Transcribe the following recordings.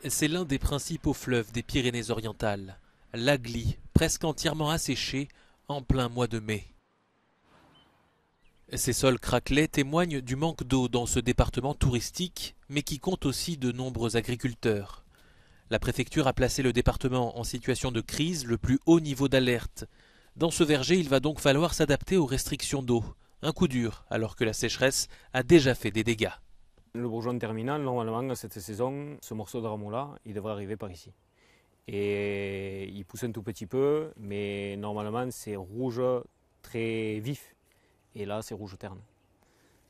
C'est l'un des principaux fleuves des Pyrénées-Orientales, l'Agly, presque entièrement asséché en plein mois de mai. Ces sols craquelés témoignent du manque d'eau dans ce département touristique, mais qui compte aussi de nombreux agriculteurs. La préfecture a placé le département en situation de crise, le plus haut niveau d'alerte. Dans ce verger, il va donc falloir s'adapter aux restrictions d'eau. Un coup dur, alors que la sécheresse a déjà fait des dégâts. Le bourgeon terminal, normalement, cette saison, ce morceau de rameau-là, il devrait arriver par ici. Et il pousse un tout petit peu, mais normalement, c'est rouge très vif. Et là, c'est rouge terne.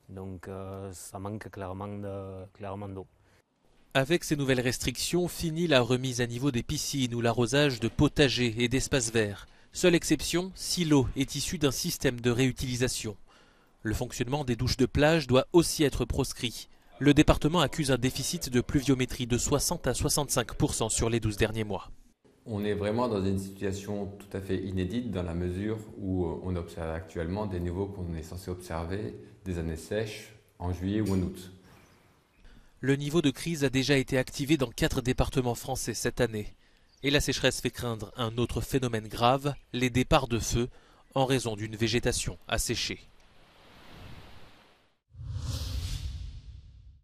Donc, ça manque clairement d'eau. Avec ces nouvelles restrictions, fini la remise à niveau des piscines ou l'arrosage de potagers et d'espaces verts. Seule exception, si l'eau est issue d'un système de réutilisation. Le fonctionnement des douches de plage doit aussi être proscrit. Le département accuse un déficit de pluviométrie de 60 à 65% sur les 12 derniers mois. On est vraiment dans une situation tout à fait inédite dans la mesure où on observe actuellement des niveaux qu'on est censé observer des années sèches en juillet ou en août. Le niveau de crise a déjà été activé dans 4 départements français cette année. Et la sécheresse fait craindre un autre phénomène grave, les départs de feu, en raison d'une végétation asséchée.